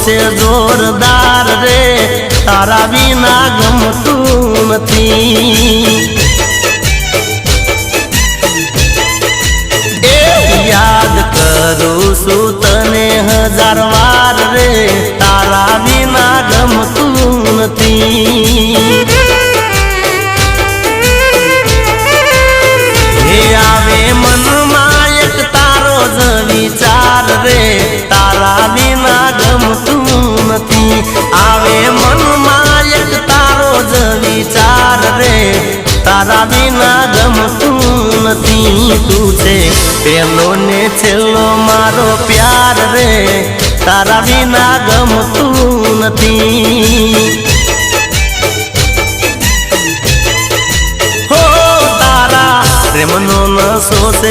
છે જોરદાર રે તારા વિના ગમતું નથી યાદ કરું છું તને હજાર વાર રે તારા વિના ગમતું નથી હે આવે મનમાં એક તારો જ વિચાર રે તારા વિના ગમતું નથી આવે મનમાં એક તારો જ વિચાર રે તારા વિના ગમતું નથી તું છે પેલો ને છેલ્લો મારો પ્યાર રે તારા વિના ગમતું નથી હો તારા પ્રેમનો નશો છે